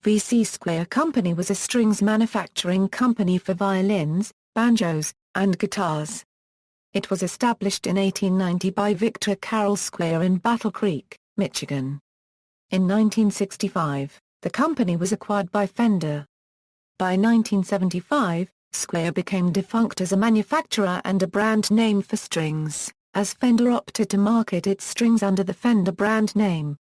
VC Squier Company was a strings manufacturing company for violins, banjos, and guitars. It was established in 1890 by Victor Carroll Squier in Battle Creek, Michigan. In 1965, the company was acquired by Fender. By 1975, Squier became defunct as a manufacturer and a brand name for strings, as Fender opted to market its strings under the Fender brand name.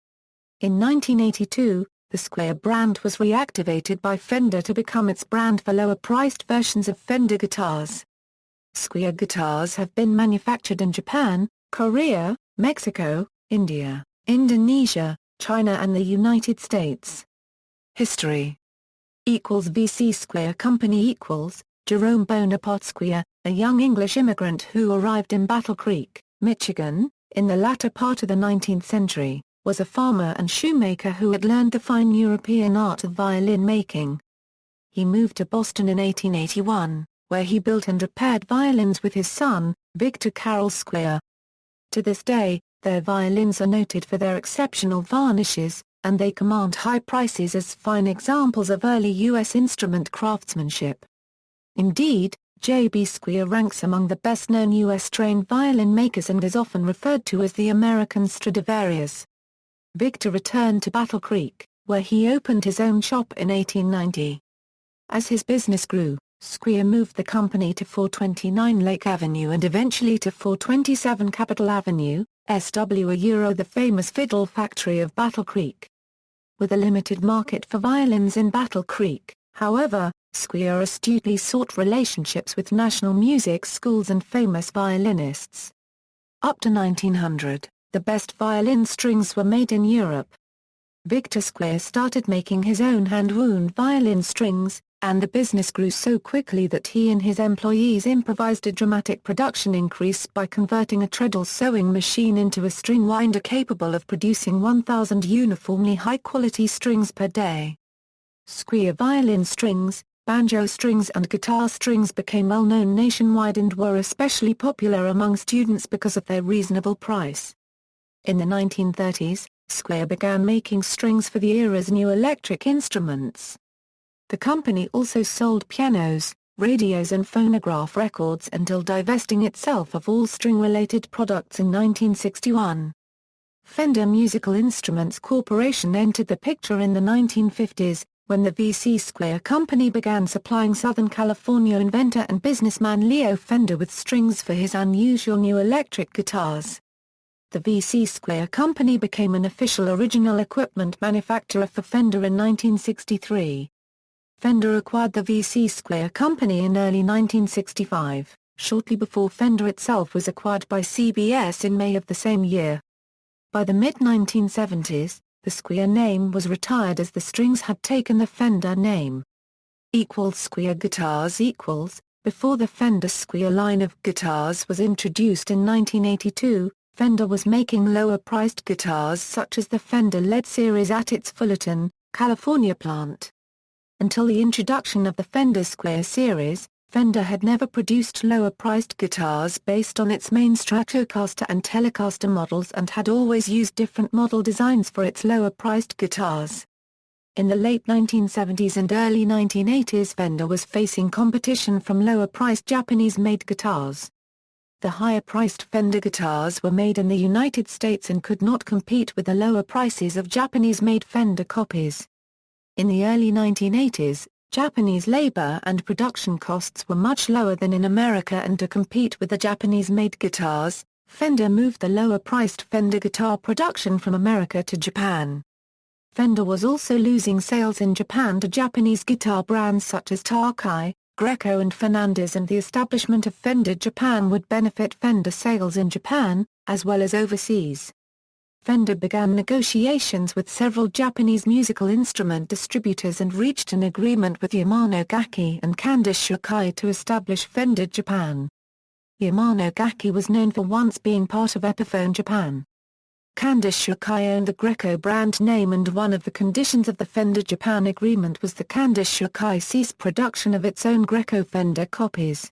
In 1982, the Squier brand was reactivated by Fender to become its brand for lower-priced versions of Fender guitars. Squier guitars have been manufactured in Japan, Korea, Mexico, India, Indonesia, China and the United States. History VC Squier Company Jerome Bonaparte Squier, a young English immigrant who arrived in Battle Creek, Michigan, in the latter part of the 19th century, was a farmer and shoemaker who had learned the fine European art of violin making. He moved to Boston in 1881, where he built and repaired violins with his son, Victor Carroll Squier. To this day, their violins are noted for their exceptional varnishes, and they command high prices as fine examples of early U.S. instrument craftsmanship. Indeed, J.B. Squier ranks among the best-known U.S.-trained violin makers and is often referred to as the American Stradivarius. Victor returned to Battle Creek, where he opened his own shop in 1890. As his business grew, Squier moved the company to 429 Lake Avenue and eventually to 427 Capitol Avenue, the famous fiddle factory of Battle Creek. With a limited market for violins in Battle Creek, however, Squier astutely sought relationships with national music schools and famous violinists. Up to 1900, the best violin strings were made in Europe. Victor Squier started making his own hand-wound violin strings, and the business grew so quickly that he and his employees improvised a dramatic production increase by converting a treadle sewing machine into a string winder capable of producing 1,000 uniformly high-quality strings per day. Squier violin strings, banjo strings and guitar strings became well-known nationwide and were especially popular among students because of their reasonable price. In the 1930s, Squier began making strings for the era's new electric instruments. The company also sold pianos, radios and phonograph records until divesting itself of all string-related products in 1961. Fender Musical Instruments Corporation entered the picture in the 1950s, when the VC Squier Company began supplying Southern California inventor and businessman Leo Fender with strings for his unusual new electric guitars. The VC Squier Company became an official original equipment manufacturer for Fender in 1963. Fender acquired the VC Squier Company in early 1965, shortly before Fender itself was acquired by CBS in May of the same year. By the mid-1970s, the Squier name was retired as the strings had taken the Fender name. Squier guitars Before the Fender Squier line of guitars was introduced in 1982, Fender was making lower-priced guitars such as the Fender Lead series at its Fullerton, California plant. Until the introduction of the Fender Squier series, Fender had never produced lower-priced guitars based on its main Stratocaster and Telecaster models and had always used different model designs for its lower-priced guitars. In the late 1970s and early 1980s, Fender was facing competition from lower-priced Japanese-made guitars. The higher-priced Fender guitars were made in the United States and could not compete with the lower prices of Japanese-made Fender copies. In the early 1980s, Japanese labor and production costs were much lower than in America, and to compete with the Japanese-made guitars, Fender moved the lower-priced Fender guitar production from America to Japan. Fender was also losing sales in Japan to Japanese guitar brands such as Takai, Greco and Fernandez, and the establishment of Fender Japan would benefit Fender sales in Japan, as well as overseas. Fender began negotiations with several Japanese musical instrument distributors and reached an agreement with Yamano Gakki and Candice Shokai to establish Fender Japan. Yamano Gakki was known for once being part of Epiphone Japan. Candice Shokai owned the Greco brand name, and one of the conditions of the Fender Japan agreement was the Candice Shokai cease production of its own Greco Fender copies.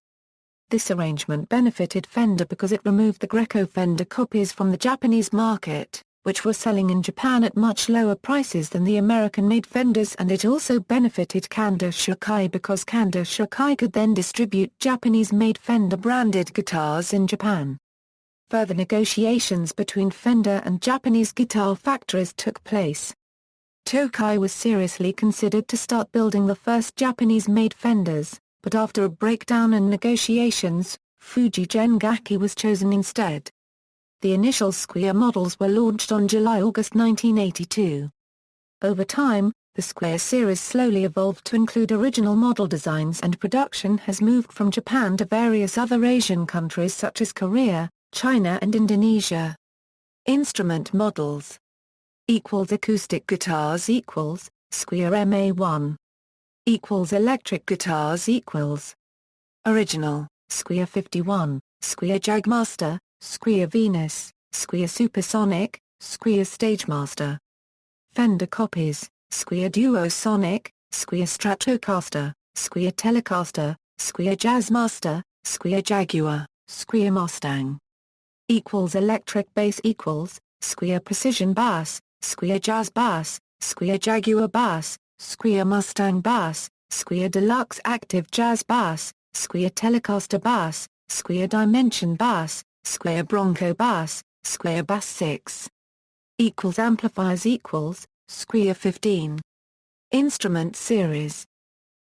This arrangement benefited Fender because it removed the Greco Fender copies from the Japanese market. which were selling in Japan at much lower prices than the American-made Fenders, and it also benefited Kanda Shukai because Kanda Shukai could then distribute Japanese-made Fender-branded guitars in Japan. Further negotiations between Fender and Japanese guitar factories took place. Tokai was seriously considered to start building the first Japanese-made Fenders, but after a breakdown in negotiations, Fuji Gengaki was chosen instead. The initial Squier models were launched on July-August 1982. Over time, the Squier series slowly evolved to include original model designs, and production has moved from Japan to various other Asian countries such as Korea, China and Indonesia. Instrument models. Acoustic guitars Squier MA1. Electric guitars Original, Squier 51, Squier Jagmaster, Squier Venus, Squier Supersonic, Squier Stagemaster. Fender copies, Squier Duosonic, Squier Stratocaster, Squier Telecaster, Squier Jazzmaster, Squier Jaguar, Squier Mustang. Electric bass Squier Precision Bass, Squier Jazz Bass, Squier Jaguar Bass, Squier Mustang Bass, Squier Deluxe Active Jazz Bass, Squier Telecaster Bass, Squier Dimension Bass, Squier Bronco Bass, Squier Bass 6. Amplifiers Squier 15. Instrument series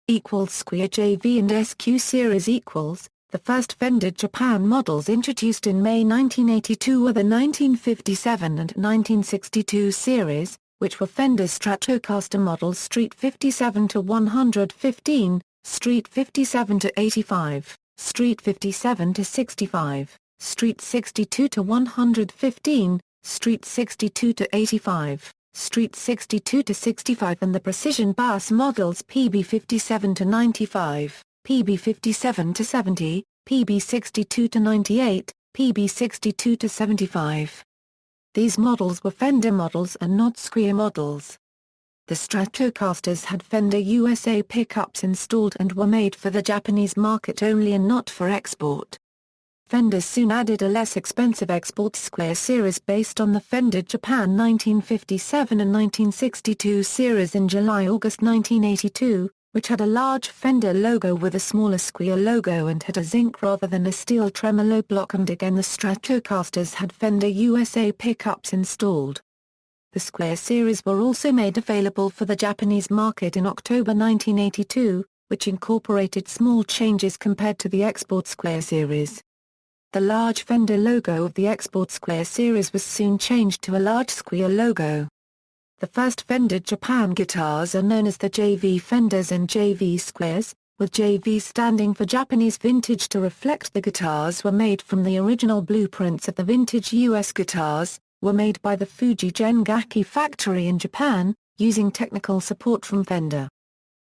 Squier JV and SQ series The first Fender Japan models introduced in May 1982 were the 1957 and 1962 series, which were Fender Stratocaster models Street 57 to 115, Street 57 to 85, Street 57 to 65, Street 62 to 115, Street 62 to 85, Street 62 to 65, and the Precision Bass models PB 57 to 95, PB 57 to 70, PB 62 to 98, PB 62 to 75. These models were Fender models and not Squier models. The Stratocasters had Fender USA pickups installed and were made for the Japanese market only and not for export. Fender soon added a less expensive export Squier series based on the Fender Japan 1957 and 1962 series in July-August 1982, which had a large Fender logo with a smaller Squier logo and had a zinc rather than a steel tremolo block, and again the Stratocasters had Fender USA pickups installed. The Squier series were also made available for the Japanese market in October 1982, which incorporated small changes compared to the export Squier series. The large Fender logo of the export Squier series was soon changed to a large Squier logo. The first Fender Japan guitars are known as the JV Fenders and JV Squiers, with JV standing for Japanese vintage to reflect the guitars were made from the original blueprints of the vintage US guitars, were made by the Fuji Gengaki factory in Japan, using technical support from Fender.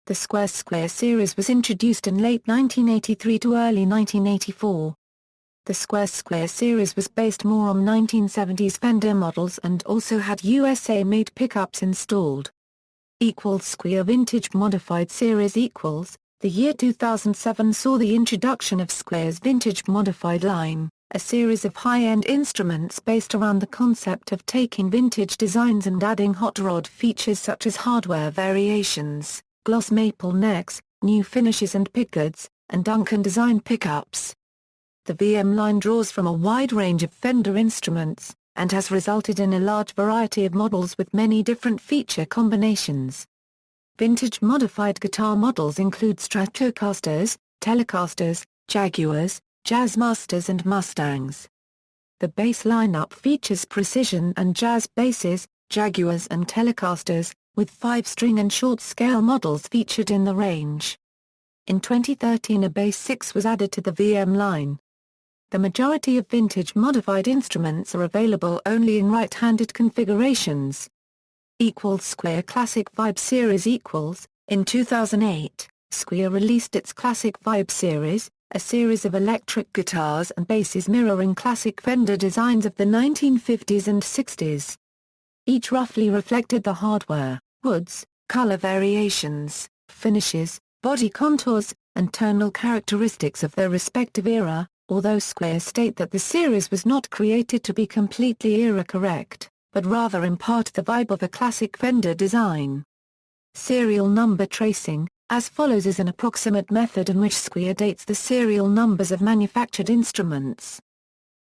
The Squier series was introduced in late 1983 to early 1984. The Squier series was based more on 1970s Fender models and also had USA-made pickups installed. Squier Vintage Modified Series The year 2007 saw the introduction of Squier's Vintage Modified line, a series of high-end instruments based around the concept of taking vintage designs and adding hot rod features such as hardware variations, gloss maple necks, new finishes and pickguards, and Duncan-designed pickups. The VM line draws from a wide range of Fender instruments, and has resulted in a large variety of models with many different feature combinations. Vintage modified guitar models include Stratocasters, Telecasters, Jaguars, Jazzmasters and Mustangs. The bass lineup features precision and jazz basses, Jaguars and Telecasters, with 5-string and short-scale models featured in the range. In 2013 a bass 6 was added to the VM line. The majority of vintage modified instruments are available only in right-handed configurations. Squier Classic Vibe Series In 2008, Squier released its Classic Vibe Series, a series of electric guitars and basses mirroring classic Fender designs of the 1950s and 60s. Each roughly reflected the hardware, woods, color variations, finishes, body contours, and tonal characteristics of their respective era, although Squier state that the series was not created to be completely era-correct. but rather impart the vibe of a classic Fender design. Serial number tracing, as follows, is an approximate method in which Squier dates the serial numbers of manufactured instruments.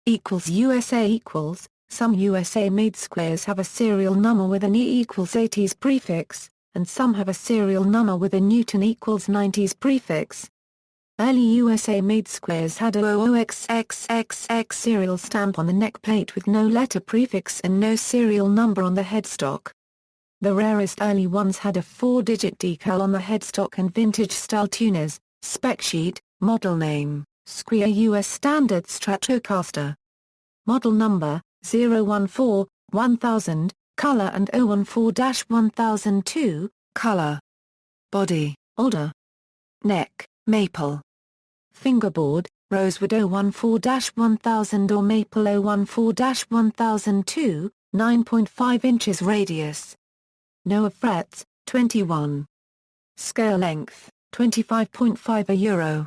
USA equals, some USA-made Squiers have a serial number with an E equals 80s prefix, and some have a serial number with a Newton equals 90s prefix. Early USA-made Squiers had a 00XXXX serial stamp on the neck plate with no letter prefix and no serial number on the headstock. The rarest early ones had a 4-digit decal on the headstock, and vintage-style tuners, spec sheet, model name, Squier US Standard Stratocaster. Model number, 014-1000, color, and 014-1002, color. Body, older. Neck, maple. Fingerboard, rosewood 014-1000 or maple 014-1002, 9.5 inches radius. No frets, 21. Scale length, 25.5 euro.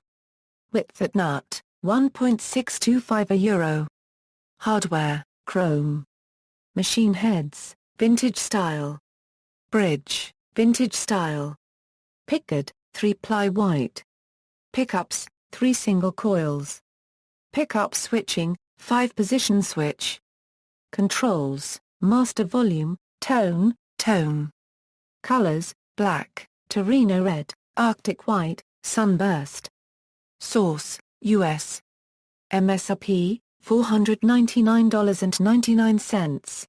Width at nut, 1.625 euro. Hardware, chrome. Machine heads, vintage style. Bridge, vintage style. Pickguard, 3-ply white. Pickups, 3 single coils. Pickup switching, 5-position switch. Controls, master volume, tone, tone. Colors, black, Torino red, Arctic white, sunburst. Source, US. MSRP, $499.99.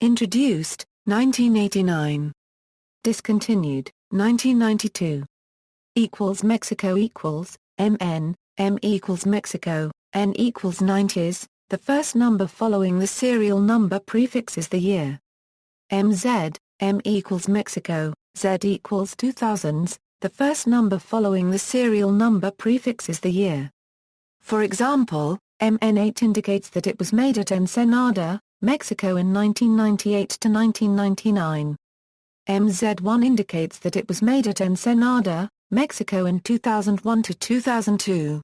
Introduced, 1989. Discontinued, 1992. Mexico equals, MN, M equals Mexico, N equals 90s, the first number following the serial number prefix is the year. MZ, M equals Mexico, Z equals 2000s, the first number following the serial number prefix is the year. For example, MN8 indicates that it was made at Ensenada, Mexico in 1998 to 1999. MZ1 indicates that it was made at Ensenada, Mexico in 2001 to 2002.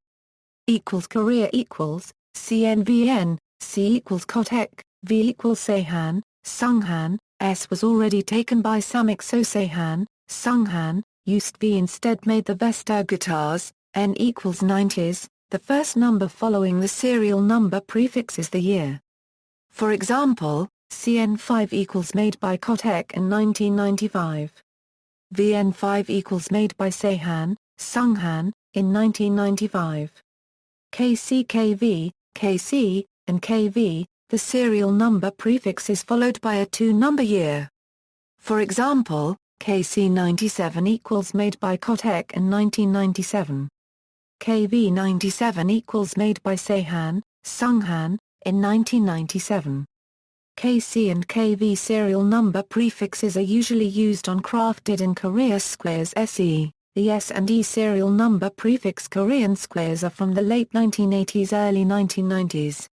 Korea equals, CNVN, C equals Kotek, V equals Seihan, Sunghan, S was already taken by Samick, so Seihan, Sunghan, used V instead, made the Vesta guitars, N equals 90s, the first number following the serial number prefix is the year. For example, CN5 equals made by Kotek in 1995. VN5 equals made by Seihan, Sunghan, in 1995. KCKV, KC, and KV, the serial number prefix is followed by a 2-number year. For example, KC97 equals made by Kotek in 1997. KV97 equals made by Seihan, Sunghan, in 1997. KC and KV serial number prefixes are usually used on crafted in Korea Squiers SE. The S and E serial number prefix Korean Squiers are from the late 1980s, early 1990s.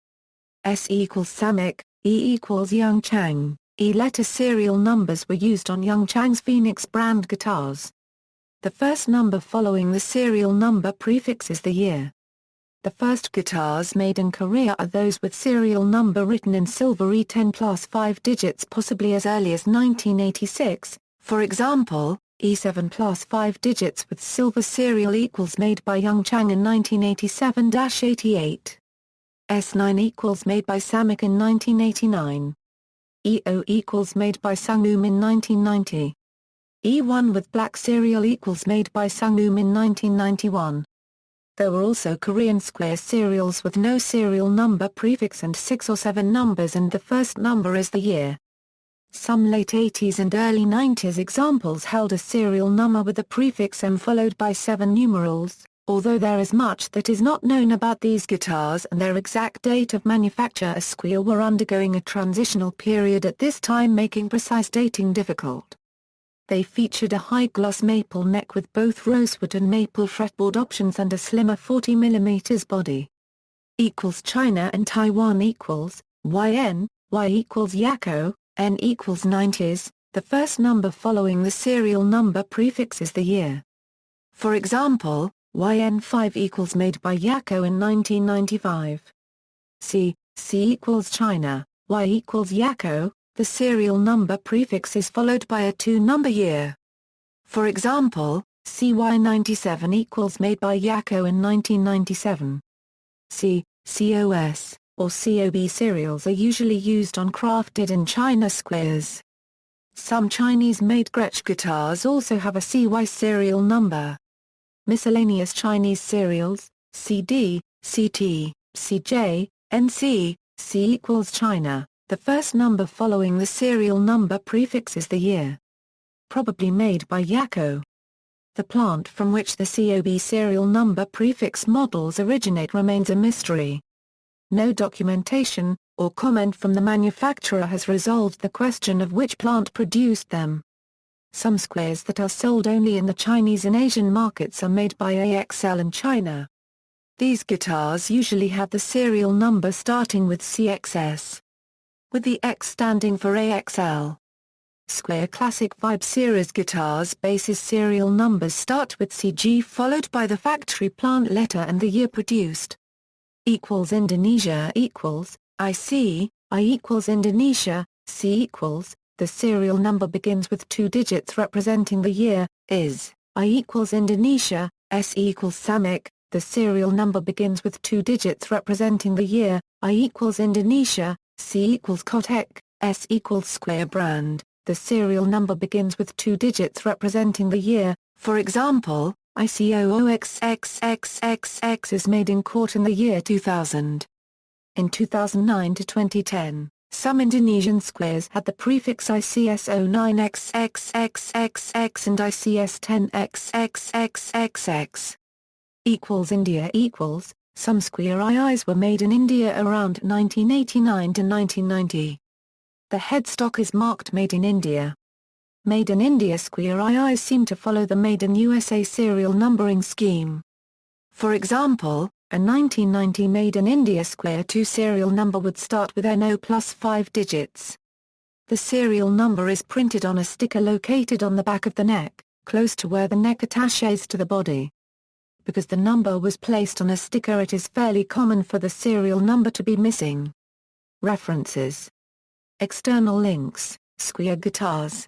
S equals Samick, E equals Youngchang. E letter serial numbers were used on Youngchang's Phoenix brand guitars. The first number following the serial number prefix is the year. The first guitars made in Korea are those with serial number written in silver E10 plus 5 digits, possibly as early as 1986, for example, E7 plus 5 digits with silver serial equals made by Youngchang in 1987-88. S9 equals made by Samick in 1989. EO equals made by Sunghoom in 1990. E1 with black serial equals made by Sunghoom in 1991. There were also Korean Squier serials with no serial number prefix and 6 or 7 numbers, and the first number is the year. Some late 80s and early 90s examples held a serial number with the prefix M followed by 7 numerals, although there is much that is not known about these guitars and their exact date of manufacture, as Squier were undergoing a transitional period at this time, making precise dating difficult. They featured a high-gloss maple neck with both rosewood and maple fretboard options and a slimmer 40mm body. China and Taiwan equals, YN, Y equals Yakko, N equals 90s, the first number following the serial number prefix is the year. For example, YN5 equals made by Yakko in 1995. C equals China, Y equals Yakko, the serial number prefix is followed by a two-number year. For example, CY97 equals made by Yakko in 1997. COS, or COB serials are usually used on crafted in China Squiers. Some Chinese-made Gretsch guitars also have a CY serial number. Miscellaneous Chinese serials, CD, CT, CJ, NC, C equals China. The first number following the serial number prefix is the year. Probably made by Yakko. The plant from which the COB serial number prefix models originate remains a mystery. No documentation, or comment from the manufacturer has resolved the question of which plant produced them. Some Squiers that are sold only in the Chinese and Asian markets are made by AXL in China. These guitars usually have the serial number starting with CXS, with the X standing for AXL. Squier Classic Vibe Series guitars' basses serial numbers start with CG followed by the factory plant letter and the year produced. Indonesia equals, IC, I equals Indonesia, C equals, the serial number begins with two digits representing the year, is, I equals Indonesia, S equals Samek, the serial number begins with two digits representing the year, I equals Indonesia, C equals Kotek, S equals Squier brand, the serial number begins with two digits representing the year, for example, ICOOXXXXX is made in court in the year 2000. In 2009 to 2010, some Indonesian Squiers had the prefix ICS09XXXXX and ICS10XXXXX. India equals, some Squier IIs were made in India around 1989 to 1990. The headstock is marked Made in India. Made in India Squier IIs seem to follow the Made in USA serial numbering scheme. For example, a 1990 Made in India Squier 2 serial number would start with NO plus 5 digits. The serial number is printed on a sticker located on the back of the neck, close to where the neck attaches to the body. Because the number was placed on a sticker, it is fairly common for the serial number to be missing. References. External links: Squier guitars,